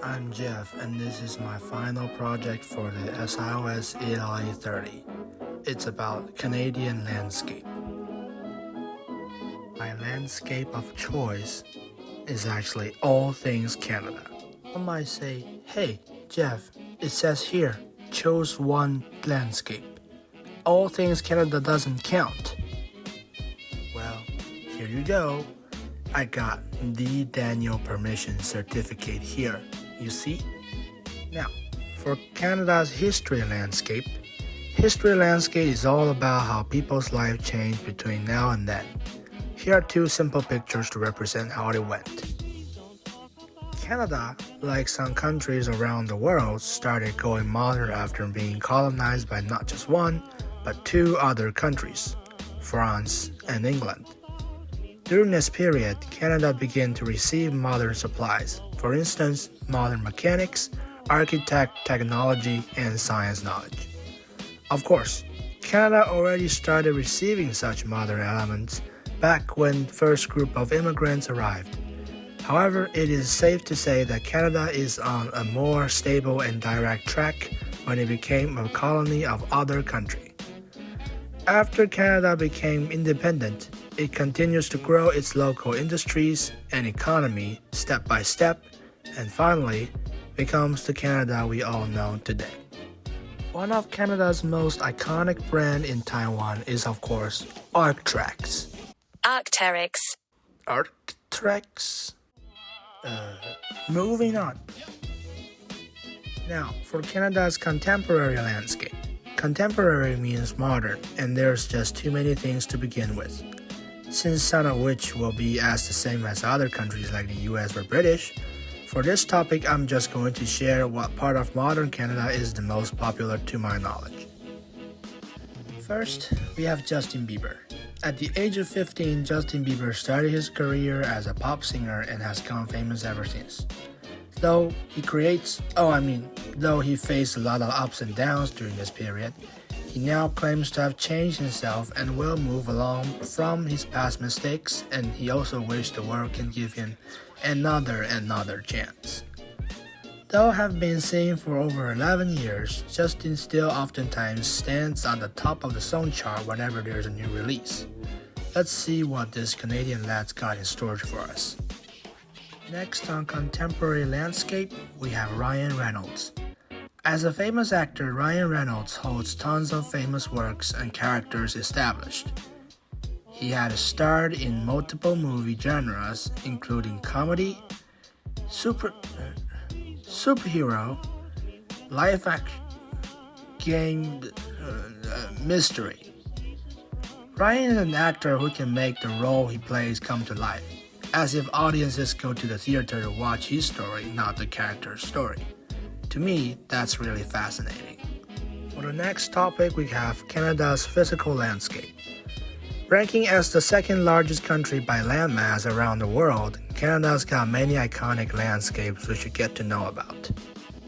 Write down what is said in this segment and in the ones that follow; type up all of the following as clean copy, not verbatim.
I'm Jeff, and this is my final project for the Sios ELA30. It's about Canadian landscape. My landscape of choice is actually all things Canada. Some might say, hey, Jeff, it says here, choose one landscape. All things Canada doesn't count. Well, here you go. I got the Daniel Permission Certificate here, you see? Now, for Canada's history landscape is all about how people's life changed between now and then. Here are two simple pictures to represent how it went. Canada, like some countries around the world, started going modern after being colonized by not just one, but two other countries, France and England. During this period, Canada began to receive modern supplies, for instance, modern mechanics, architect technology, and science knowledge. Of course, Canada already started receiving such modern elements back when the first group of immigrants arrived. However, it is safe to say that Canada is on a more stable and direct track when it became a colony of other countries. After Canada became independent, it continues to grow its local industries and economy step by step, and finally becomes the Canada we all know today. One of Canada's most iconic brand in Taiwan is of course Arc'teryx. Arc'teryx? Moving on. Now, for Canada's contemporary landscape. Contemporary means modern, and there's just too many things to begin with. Since some of which will be as the same as other countries like the US or British, for this topic I'm just going to share what part of modern Canada is the most popular to my knowledge. First, we have Justin Bieber. At the age of 15, Justin Bieber started his career as a pop singer and has become famous ever since. Though he faced a lot of ups and downs during this period, he now claims to have changed himself and will move along from his past mistakes, and he also wishes the world can give him another chance. Though have been seen for over 11 years, Justin still oftentimes stands on the top of the song chart whenever there's a new release. Let's see what this Canadian lad's got in storage for us. Next on contemporary landscape, we have Ryan Reynolds. As a famous actor, Ryan Reynolds holds tons of famous works and characters established. He had starred in multiple movie genres, including comedy, superhero, live action, game, mystery. Ryan is an actor who can make the role he plays come to life, as if audiences go to the theater to watch his story, not the character's story. To me, that's really fascinating. For the next topic, we have Canada's physical landscape. Ranking as the second largest country by landmass around the world, Canada's got many iconic landscapes we should get to know about.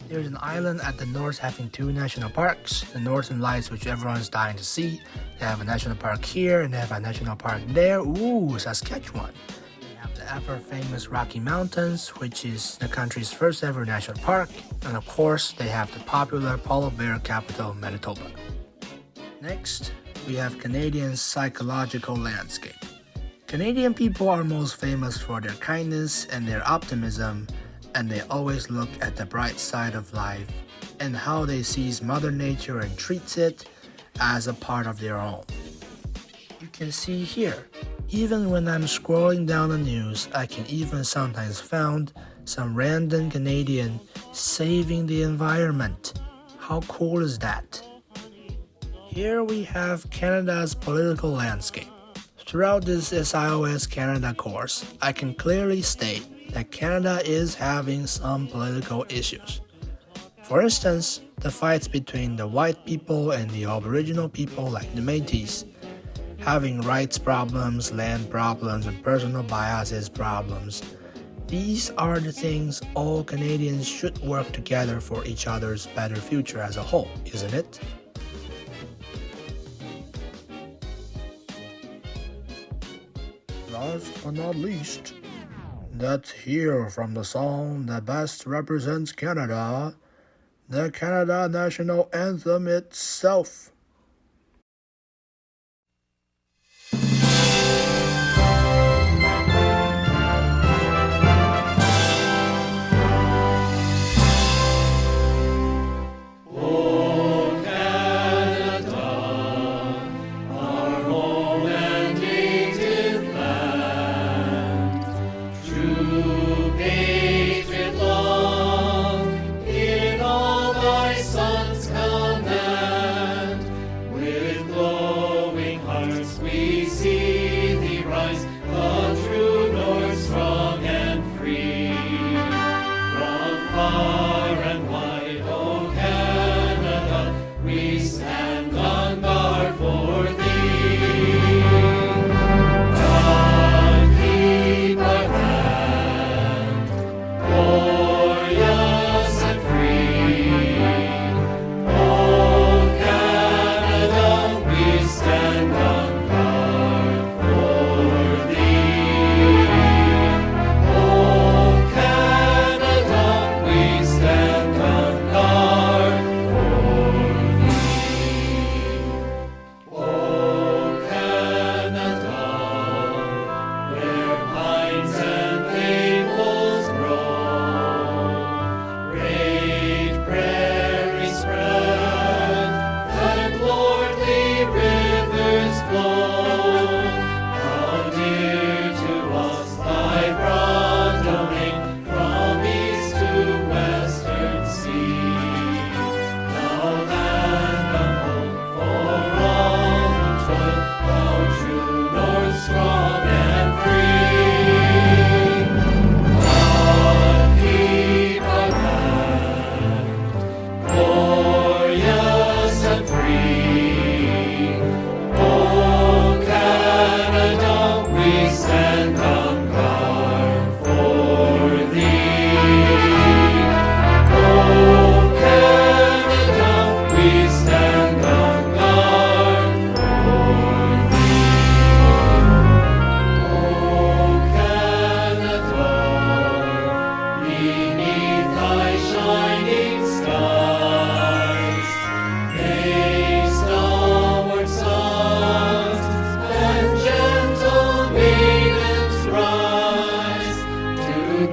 There's an island at the north having two national parks, the Northern Lights, which everyone's dying to see. They have a national park here and they have a national park there. Ooh, Saskatchewan. The ever-famous Rocky Mountains, which is the country's first ever national park, and of course they have the popular polar bear capital, Manitoba. Next, we have Canadian psychological landscape. Canadian people are most famous for their kindness and their optimism, and they always look at the bright side of life and how they sees Mother Nature and treats it as a part of their own. You can see here, even when I'm scrolling down the news, I can even sometimes find some random Canadian saving the environment. How cool is that? Here we have Canada's political landscape. Throughout this SIOS Canada course, I can clearly state that Canada is having some political issues. For instance, the fights between the white people and the Aboriginal people like the Métis, having rights problems, land problems, and personal biases problems. These are the things all Canadians should work together for each other's better future as a whole, isn't it? Last but not least, Let's hear from the song that best represents Canada, the Canada National Anthem itself.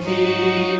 Keep